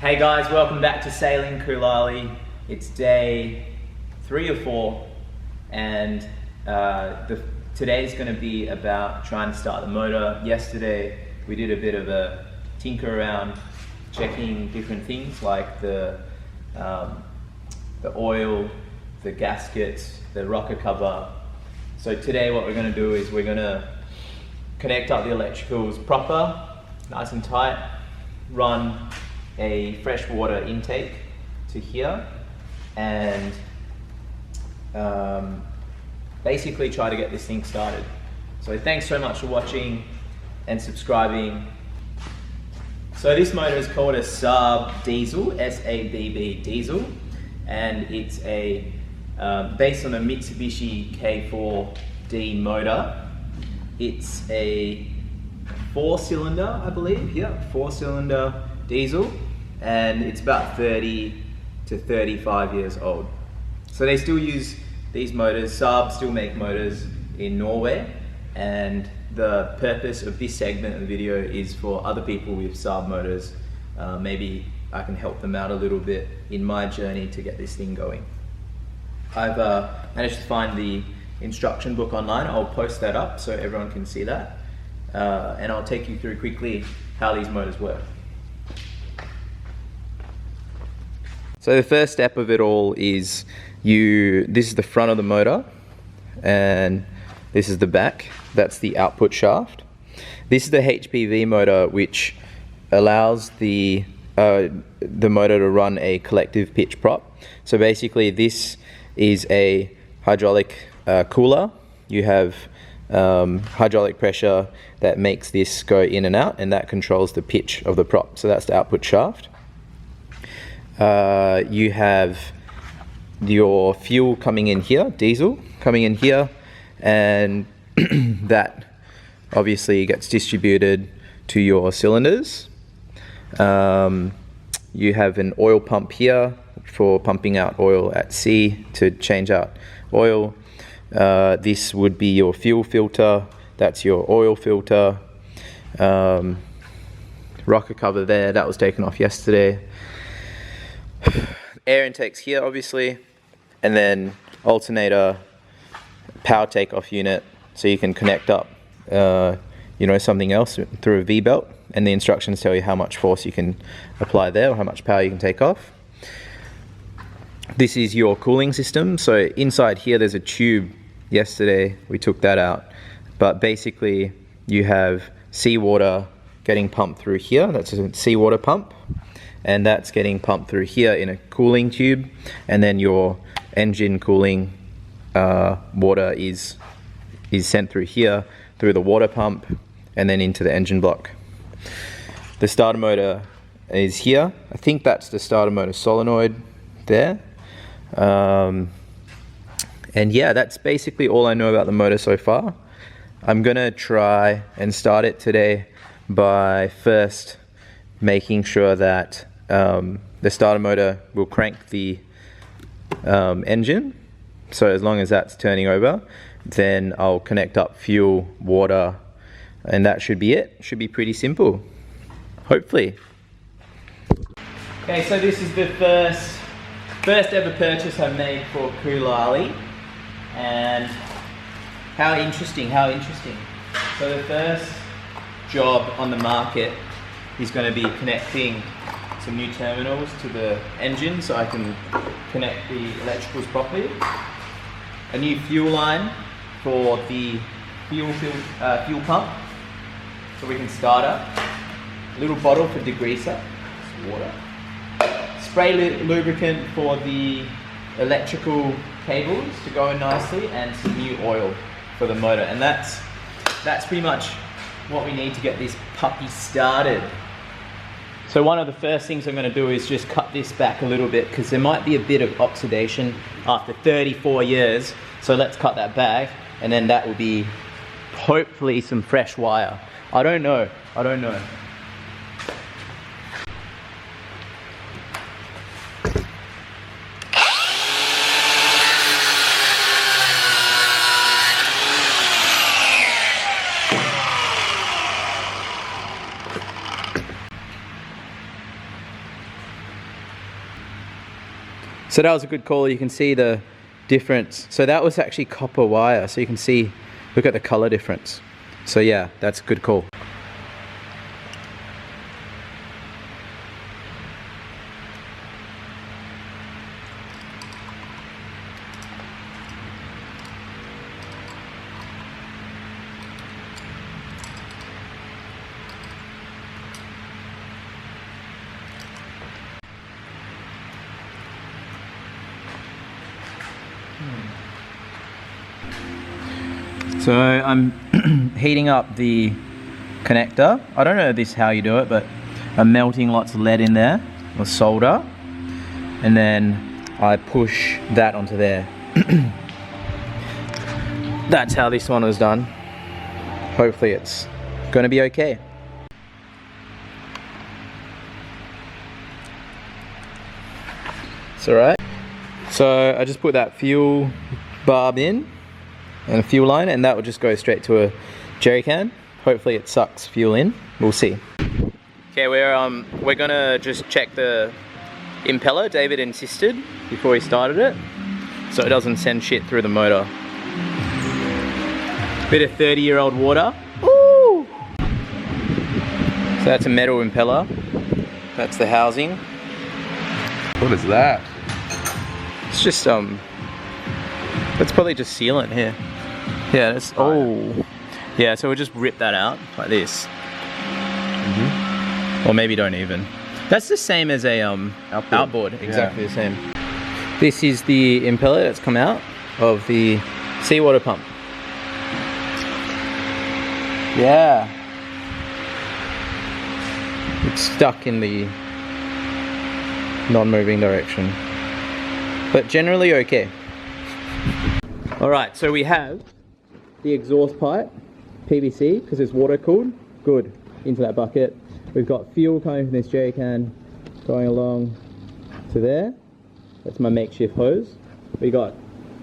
Hey guys, welcome back to Sailing Kulali. It's day 3 or 4 and today's going to be about trying to start the motor. Yesterday we did a bit of a tinker around checking different things like the oil, the gaskets, the rocker cover. So today what we're going to do is we're going to connect up the electricals proper, nice and tight, run a freshwater intake to here, and basically try to get this thing started. So thanks so much for watching and subscribing. So this motor is called a Saab diesel, S-A-B-B diesel, and it's a based on a Mitsubishi K4D motor. It's a 4-cylinder, I believe, yeah, 4-cylinder diesel, and it's about 30 to 35 years old. So they still use these motors. Saab still make motors in Norway, and the purpose of this segment of the video is for other people with Saab motors. Maybe I can help them out a little bit in my journey to get this thing going. I've managed to find the instruction book online. I'll post that up so everyone can see that, and I'll take you through quickly how these motors work. So the first step of it all is this is the front of the motor and this is the back. That's the output shaft. This is the HPV motor, which allows the motor to run a collective pitch prop. So basically this is a hydraulic cooler. You have hydraulic pressure that makes this go in and out, and that controls the pitch of the prop. So that's the output shaft. You have your fuel coming in here, diesel coming in here, and that obviously gets distributed to your cylinders. You have an oil pump here for pumping out oil at sea to change out oil. This would be your fuel filter, that's your oil filter. Rocker cover there, that was taken off yesterday. Air intakes here obviously, and then alternator, power takeoff unit, so you can connect up something else through a V-belt, and the instructions tell you how much force you can apply there or how much power you can take off. This is your cooling system. So inside here there's a tube. Yesterday we took that out, but basically you have seawater getting pumped through here. That's a seawater pump, and that's getting pumped through here in a cooling tube, and then your engine cooling water is sent through here through the water pump and then into the engine block. The starter motor is here. I think that's the starter motor solenoid there. And yeah, that's basically all I know about the motor so far. I'm gonna try and start it today by first making sure that the starter motor will crank the engine. So as long as that's turning over, then I'll connect up fuel, water, and that should be it. Should be pretty simple, hopefully. Okay, so this is the first ever purchase I made for Kulali, and how interesting. So the first job on the market is going to be connecting some new terminals to the engine so I can connect the electricals properly. A new fuel line for the fuel pump so we can start up. A little bottle for degreaser, water. Spray lubricant for the electrical cables to go in nicely, and some new oil for the motor. And that's pretty much what we need to get this puppy started. So one of the first things I'm going to do is just cut this back a little bit, because there might be a bit of oxidation after 34 years. So let's cut that back, and then that will be hopefully some fresh wire. I don't know. So that was a good call. You can see the difference. So that was actually copper wire. So you can see, look at the color difference. So yeah, that's a good call. So I'm heating up the connector. I don't know this how you do it, but I'm melting lots of lead in there, or solder, and then I push that onto there. That's how this one was done. Hopefully it's going to be okay. It's alright. So I just put that fuel barb in and a fuel line, and that will just go straight to a jerry can. Hopefully it sucks fuel in. We'll see. Okay, we're gonna just check the impeller. David insisted before he started it, so it doesn't send shit through the motor. Bit of 30-year-old water. Ooh! So that's a metal impeller. That's the housing. What is that? It's just that's probably just sealant here. Yeah, that's, oh. Yeah, so we'll just rip that out like this. Or maybe don't even. That's the same as a outboard. Exactly the same. This is the impeller that's come out of the seawater pump. Yeah. It's stuck in the non-moving direction. But generally okay. Alright, so we have the exhaust pipe, PVC, because it's water cooled. Good, into that bucket. We've got fuel coming from this jerry can, going along to there. That's my makeshift hose. We got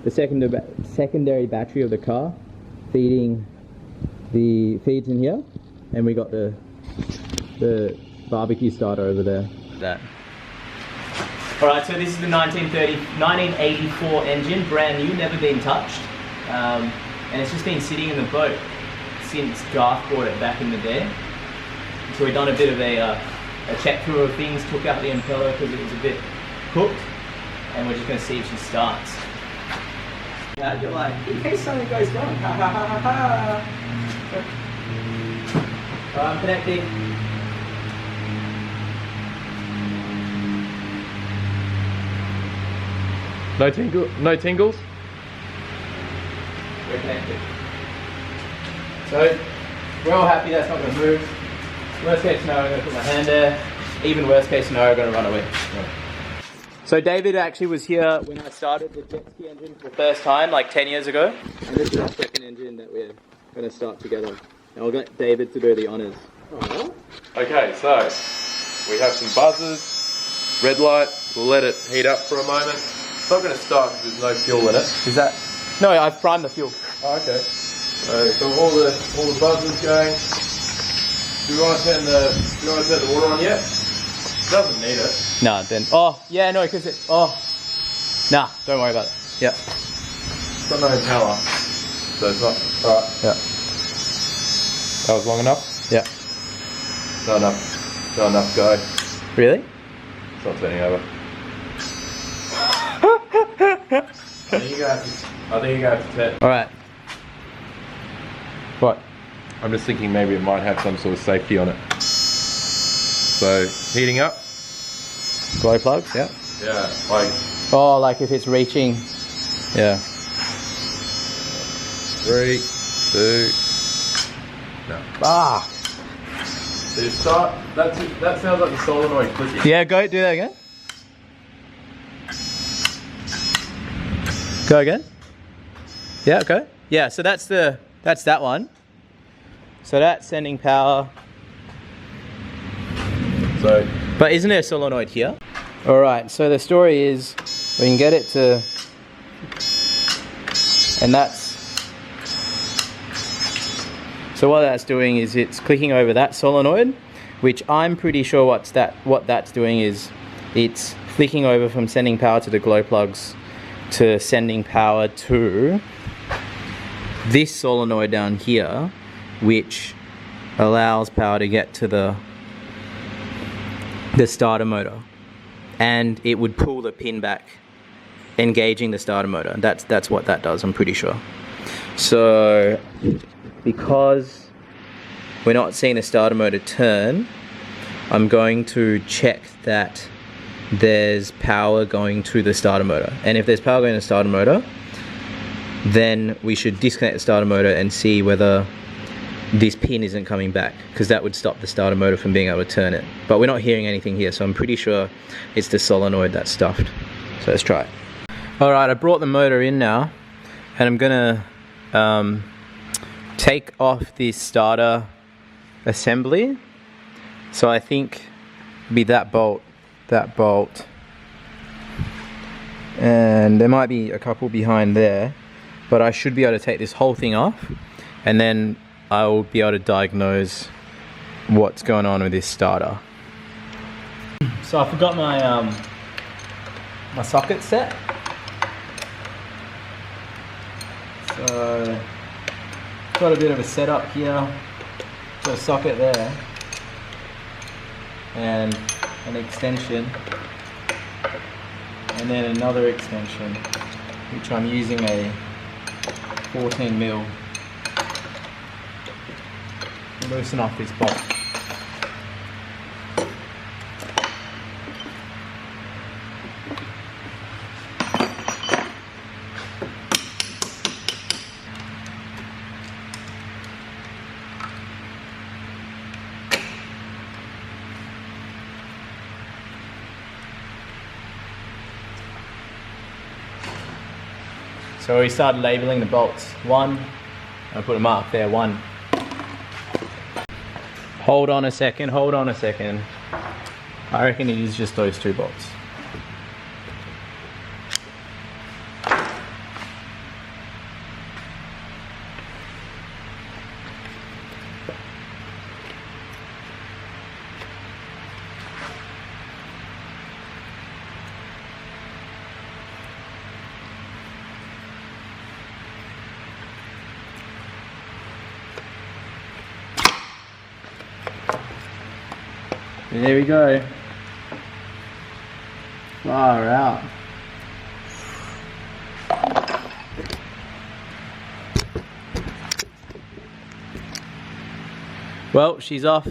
the secondary battery of the car feeding the feeds in here, and we got the barbecue starter over there. That. Alright, so this is the 1984 engine, brand new, never been touched. And it's just been sitting in the boat since Garth brought it back in the day. So we've done a bit of a check through of things, took out the impeller because it was a bit cooked, and we're just going to see if she starts. You're like, in case something goes wrong, ha ha ha ha ha. I'm connecting. No tingles? We're connected. So, we're all happy that's not going to move. Worst case scenario, I'm going to put my hand there. Even worst case scenario, I'm going to run away. Yeah. So David actually was here when I started the jet ski engine for the first time, like 10 years ago. And this is our second engine that we're going to start together. And I'll get David to do the honours. Okay, so we have some buzzers, red light. We'll let it heat up for a moment. It's not going to start because there's no fuel in it. Is that? No, I've primed the fuel. Oh, okay. So all the buzzers going. Do you want to turn the water on yet? It doesn't need it. No, then. Oh, yeah, no, because it. Oh, nah, don't worry about it. Yeah. It's got no impeller, so it's not. All right. Yeah. That was long enough. Yeah. Not enough. Not enough go. Really? It's not turning over. I think you guys have to test. All right. What? I'm just thinking maybe it might have some sort of safety on it. So heating up. Glow plugs. Yeah. Yeah. Like. Oh, like if it's reaching. Yeah. 3, 2. No. Ah. So you start. That sounds like the solenoid clicking. Yeah. Go. Do that again. Go again. Yeah. Okay. Yeah. So that's that one. So that's sending power. So. But isn't there a solenoid here? All right. So the story is we can get it to, and that's. So what that's doing is it's clicking over that solenoid, which I'm pretty sure what that's doing is it's flicking over from sending power to the glow plugs to sending power to this solenoid down here, which allows power to get to the starter motor, and it would pull the pin back, engaging the starter motor. That's what that does, I'm pretty sure. So because we're not seeing the starter motor turn, I'm going to check that there's power going to the starter motor. And if there's power going to the starter motor, then we should disconnect the starter motor and see whether this pin isn't coming back, because that would stop the starter motor from being able to turn it. But we're not hearing anything here, so I'm pretty sure it's the solenoid that's stuffed. So let's try it. Alright, I brought the motor in now, and I'm gonna take off this starter assembly. So I think it'll be that bolt, and there might be a couple behind there, but I should be able to take this whole thing off, and then I'll be able to diagnose what's going on with this starter. So I forgot my my socket set. So got a bit of a setup here. Got a socket there and an extension, and then another extension, which I'm using a 14mm. Loosen off this bolt. So we started labeling the bolts. One, I put a mark there, one. Hold on a second. I reckon it is just those two bolts. There we go. Far out. Well, she's off.